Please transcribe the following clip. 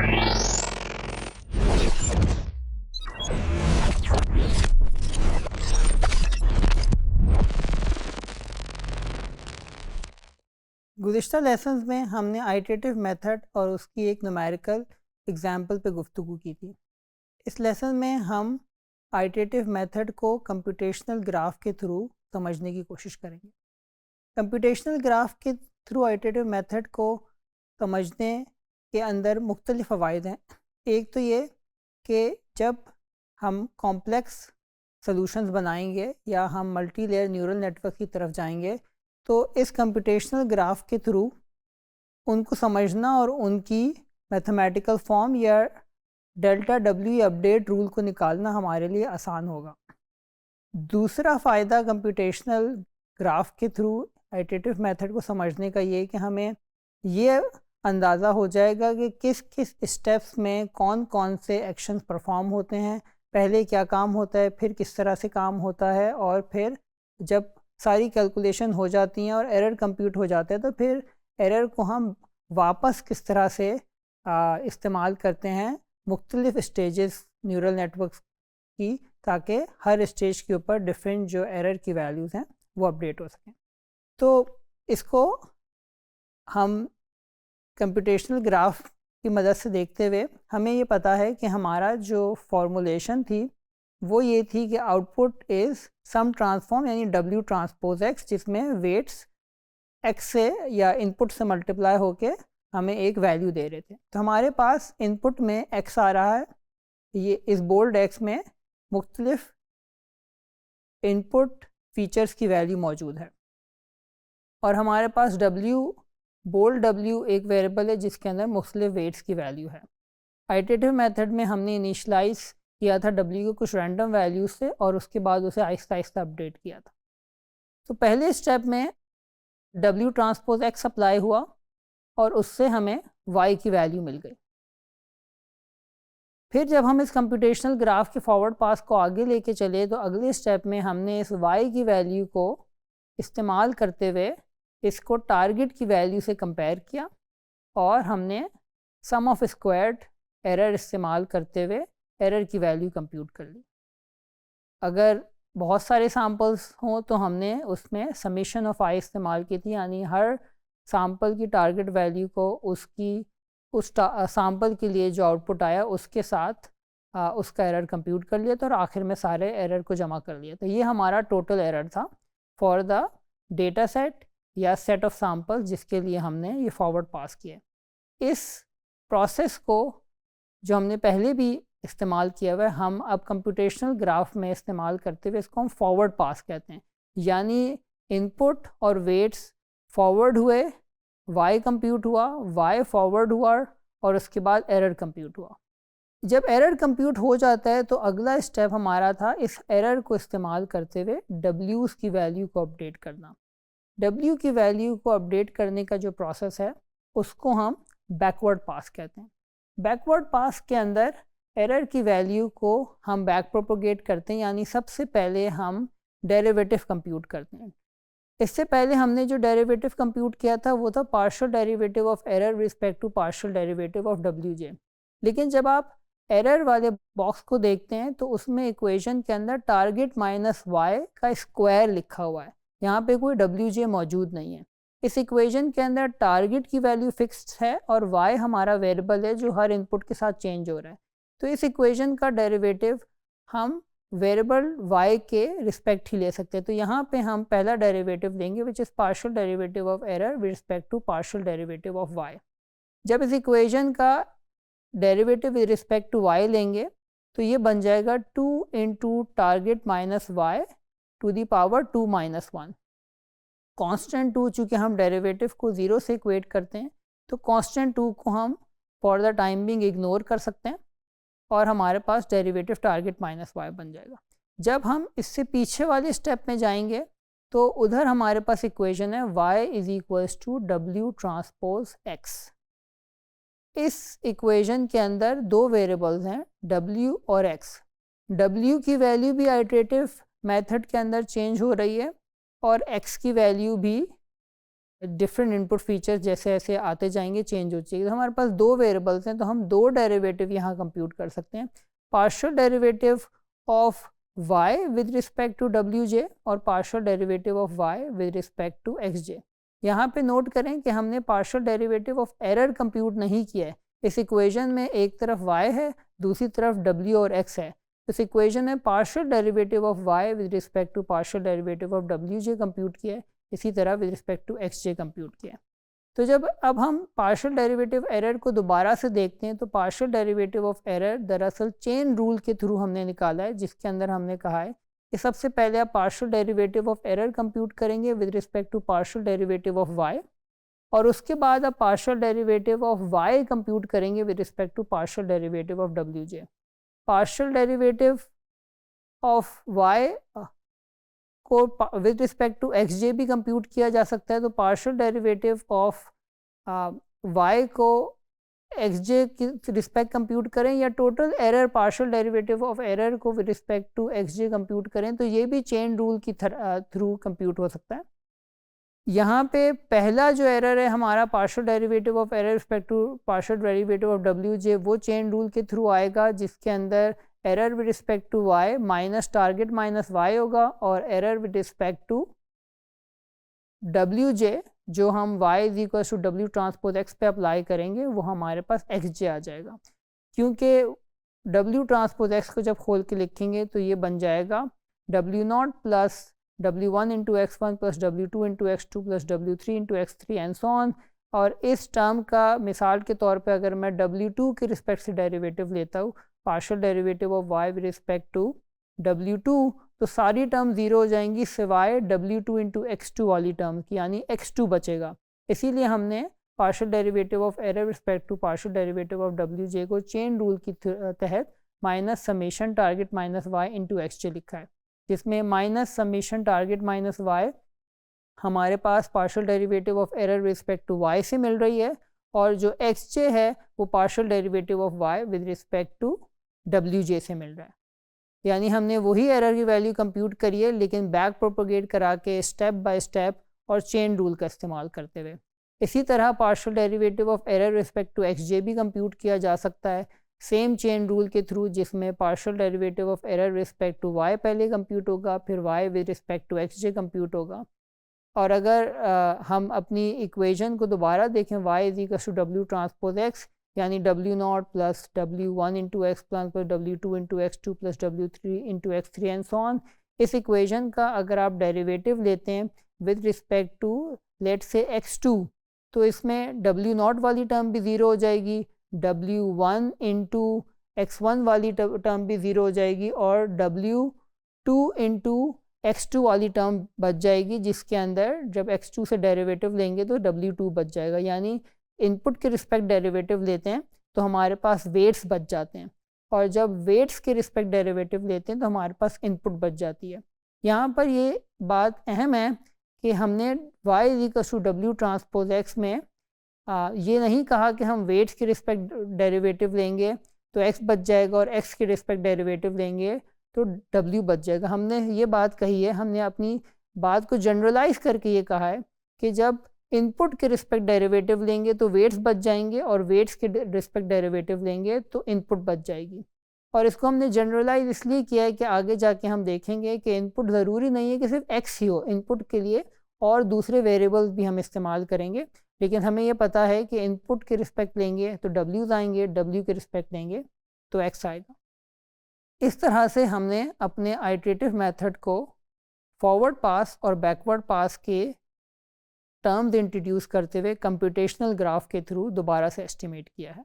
गुज़िश्ता lessons में हमने iterative method और उसकी एक न्यूमेरिकल एग्जाम्पल पे गुफ्तगू की थी। इस लेसन में हम आइटरेटिव मेथड को कंप्यूटेशनल ग्राफ के थ्रू समझने की कोशिश करेंगे। कंप्यूटेशनल ग्राफ के थ्रू आइटरेटिव मेथड को समझने के अंदर मुख्तलिफ फ़वाइद हैं। एक तो ये कि जब हम कॉम्प्लेक्स सॉल्यूशंस बनाएंगे या हम मल्टी लेयर न्यूरल नेटवर्क की तरफ जाएंगे तो इस कंप्यूटेशनल ग्राफ के थ्रू उनको समझना और उनकी मैथमेटिकल फॉर्म या डेल्टा डब्ल्यू अपडेट रूल को निकालना हमारे लिए आसान होगा। दूसरा फ़ायदा कंप्यूटेशनल ग्राफ के थ्रू आइटरेटिव मेथड को समझने का ये कि हमें ये अंदाज़ा हो जाएगा कि किस किस स्टेप्स में कौन कौन से एक्शंस परफॉर्म होते हैं, पहले क्या काम होता है, फिर किस तरह से काम होता है, और फिर जब सारी कैलकुलेशन हो जाती हैं और एरर कंप्यूट हो जाता है तो फिर एरर को हम वापस किस तरह से इस्तेमाल करते हैं मुख्तलिफ स्टेजेस न्यूरल नेटवर्क की, ताकि हर स्टेज के ऊपर डिफरेंट जो एरर की वैल्यूज़ हैं वो अपडेट हो सकें। तो इसको हम कंप्यूटेशनल ग्राफ की मदद से देखते हुए हमें ये पता है कि हमारा जो फॉर्मूलेशन थी वो ये थी कि आउटपुट इज़ सम ट्रांसफॉर्म यानी W ट्रांसपोज X, जिसमें वेट्स X से या इनपुट से मल्टीप्लाई होके हमें एक वैल्यू दे रहे थे। तो हमारे पास इनपुट में X आ रहा है, ये इस बोल्ड X में मुख्तलिफ इनपुट फीचर्स की वैल्यू मौजूद है, और हमारे पास बोल्ड W एक वेरिएबल है जिसके अंदर मुख्तलिफ वेट्स की वैल्यू है। आइटरेटिव मेथड में हमने इनिशलाइज किया था W को कुछ रैंडम वैल्यू से और उसके बाद उसे आहिस्ता आहिस्ता अपडेट किया था। तो पहले स्टेप में W ट्रांसपोज X अप्लाई हुआ और उससे हमें Y की वैल्यू मिल गई। फिर जब हम इस कंप्यूटेशनल ग्राफ के फॉरवर्ड पास को आगे लेके चले तो अगले स्टेप में हमने इस Y की वैल्यू को इस्तेमाल करते हुए इसको टारगेट की वैल्यू से कंपेयर किया और हमने सम ऑफ स्क्वायर्ड एरर इस्तेमाल करते हुए एरर की वैल्यू कंप्यूट कर ली। अगर बहुत सारे सैम्पल्स हों तो हमने उसमें समीशन ऑफ आई इस्तेमाल की थी, यानी हर सैम्पल की टारगेट वैल्यू को उस सैम्पल के लिए जो आउटपुट आया उसके साथ उसका एरर कंप्यूट कर लिया था और आखिर में सारे एरर को जमा कर लिया। तो ये हमारा टोटल एरर था फॉर द डेटा सेट या सेट ऑफ सैम्पल्स जिसके लिए हमने ये फॉरवर्ड पास किया। इस प्रोसेस को जो हमने पहले भी इस्तेमाल किया हुआ है हम अब कंप्यूटेशनल ग्राफ में इस्तेमाल करते हुए इसको हम फॉरवर्ड पास कहते हैं, यानी इनपुट और वेट्स फॉरवर्ड हुए, Y कंप्यूट हुआ, Y फॉरवर्ड हुआ और उसके बाद एरर कंप्यूट हुआ। जब एरर कंप्यूट हो जाता है तो अगला स्टेप हमारा था इस एरर को इस्तेमाल करते हुए W's की वैल्यू को अपडेट करना। W की वैल्यू को अपडेट करने का जो प्रोसेस है उसको हम बैकवर्ड पास कहते हैं। बैकवर्ड पास के अंदर एरर की वैल्यू को हम बैक प्रोपोगेट करते हैं, यानी सबसे पहले हम डेरिवेटिव कंप्यूट करते हैं। इससे पहले हमने जो डेरिवेटिव कंप्यूट किया था वो था partial derivative of error respect to partial derivative of WJ। लेकिन जब आप एरर वाले बॉक्स को देखते हैं तो उसमें इक्वेशन के अंदर टारगेट माइनस Y का स्क्वायर लिखा हुआ है, यहाँ पे कोई WJ मौजूद नहीं है। इस इक्वेशन के अंदर टारगेट की वैल्यू फिक्स्ड है और Y हमारा वेरिएबल है जो हर इनपुट के साथ चेंज हो रहा है। तो इस इक्वेशन का डेरिवेटिव हम वेरिएबल Y के रिस्पेक्ट ही ले सकते हैं। तो यहाँ पे हम पहला डेरिवेटिव लेंगे which is partial derivative of error with respect to partial derivative of Y। जब इस इक्वेशन का derivative with respect to Y लेंगे तो ये बन जाएगा 2 into target minus Y to the power 2 minus 1। Constant 2 चूँकि हम डेरिवेटिव को 0 से इक्वेट करते हैं तो कॉन्स्टेंट 2 को हम for the time being ignore कर सकते हैं और हमारे पास डेरिवेटिव टारगेट माइनस Y बन जाएगा। जब हम इससे पीछे वाले स्टेप में जाएंगे तो उधर हमारे पास इक्वेशन है Y is equals to W transpose X। इस इक्वेशन के अंदर दो वेरिएबल्स हैं W और X। W की वैल्यू भी आइटरेटिव मेथड के अंदर चेंज हो रही है और X की वैल्यू भी डिफरेंट इनपुट फीचर्स जैसे जैसे आते जाएंगे चेंज हो जाएगी। तो हमारे पास दो वेरिएबल्स हैं, तो हम दो डेरिवेटिव यहाँ कंप्यूट कर सकते हैं, partial derivative of y with respect to wj और partial derivative of y with respect to xj। यहाँ पे नोट करें कि हमने partial derivative of error compute नहीं किया है। इस इक्वेशन में एक तरफ y है, दूसरी तरफ w और x है। इस इक्वेशन में partial derivative of y with respect to partial derivative of wj compute किया है, इसी तरह with respect to xj compute किया है। तो जब अब हम पार्शियल डेरिवेटिव एरर को दोबारा से देखते हैं, तो पार्शियल डेरिवेटिव ऑफ एरर दरअसल चेन रूल के थ्रू हमने निकाला है, जिसके अंदर हमने कहा है कि सबसे पहले आप partial derivative of error compute करेंगे with respect to partial derivative of y, और उसके बाद आप partial derivative of y compute करेंगे with respect to partial derivative of wj। Partial derivative of y को विद रिस्पेक्ट टू xj भी compute किया जा सकता है। तो पार्शियल डेरिवेटिव ऑफ y को xj की रिस्पेक्ट कंप्यूट करें या total error partial derivative of error को with respect to xj compute करें, तो ये भी चेन रूल की थ्रू कंप्यूट हो सकता है। यहाँ पे पहला जो एरर है हमारा partial derivative of error respect to partial derivative of wj, वो चेन रूल के थ्रू आएगा, जिसके अंदर error with respect to y minus target minus y होगा, और error with respect to wj जो हम y is equal to w transpose x पे अप्लाई करेंगे, वो हमारे पास xj आ जाएगा। क्योंकि w ट्रांसपोज x को जब खोल के लिखेंगे तो ये बन जाएगा w0 plus w1 into x1 plus w2 into x2 plus w3 into x3 and so on. और इस टर्म का मिसाल के तौर पे अगर मैं w2 के रिस्पेक्ट से डेरिवेटिव लेता हूँ, partial derivative of y with respect to w2, तो सारी टर्म ज़ीरो हो जाएंगी सिवाय w2 इंटू x2 वाली टर्म की, यानी x2 बचेगा। इसीलिए हमने partial derivative of error respect to partial derivative of wj को चेन रूल की तहत minus summation target minus y into xj लिखा है, जिसमें minus summation target minus y हमारे पास partial derivative of error respect to y से मिल रही है, और जो xj है वो partial derivative of y with respect to wj से मिल रहा है। यानी हमने वही एरर की वैल्यू कंप्यूट करी है, लेकिन बैक प्रोपोगेट करा के स्टेप बाय स्टेप और चेन रूल का इस्तेमाल करते हुए। इसी तरह partial derivative of error respect to xj भी कंप्यूट किया जा सकता है, सेम चेन रूल के थ्रू, जिसमें partial derivative of error respect to y पहले कंप्यूट होगा, फिर y with respect to xj compute होगा। और अगर हम अपनी इक्वेशन को दोबारा देखें, y is equal to w transpose x, यानी w0 plus w1 into x plus w2 into x2 plus w3 into x3 and so on. इस इक्वेशन का अगर आप डेरिवेटिव लेते हैं विद रिस्पेक्ट टू लेट से x2, तो इसमें w0 वाली टर्म भी ज़ीरो हो जाएगी, w1 इंटू x1 वाली टर्म भी ज़ीरो हो जाएगी, और w2 इंटू x2 वाली टर्म बच जाएगी, जिसके अंदर जब x2 से डेरिवेटिव लेंगे तो w2 बच जाएगा। यानी इनपुट के रिस्पेक्ट डेरिवेटिव लेते हैं तो हमारे पास वेट्स बच जाते हैं, और जब वेट्स के रिस्पेक्ट डेरिवेटिव लेते हैं तो हमारे पास इनपुट बच जाती है। यहाँ पर ये बात अहम है कि हमने y is equal to w transpose x में ये नहीं कहा कि हम वेट्स के रिस्पेक्ट डेरिवेटिव लेंगे तो x बच जाएगा, और x के रिस्पेक्ट डेरिवेटिव लेंगे तो w बच जाएगा। हमने ये बात कही है, हमने अपनी बात को जनरलाइज करके ये कहा है कि जब इनपुट के रिस्पेक्ट डेरिवेटिव लेंगे तो वेट्स बच जाएंगे, और वेट्स के रिस्पेक्ट डेरिवेटिव लेंगे तो इनपुट बच जाएगी। और इसको हमने जनरलाइज इसलिए किया है कि आगे जाके हम देखेंगे कि इनपुट ज़रूरी नहीं है कि सिर्फ x ही हो, इनपुट के लिए और दूसरे वेरिएबल्स भी हम इस्तेमाल करेंगे, लेकिन हमें ये पता है कि इनपुट के रिस्पेक्ट लेंगे तो w's आएंगे, w के रिस्पेक्ट लेंगे तो x आएगा। इस तरह से हमने अपने आइटरेटिव मेथड को फॉरवर्ड पास और बैकवर्ड पास के टर्म्स इंट्रोड्यूस करते हुए कंप्यूटेशनल ग्राफ के थ्रू दोबारा से एस्टिमेट किया है।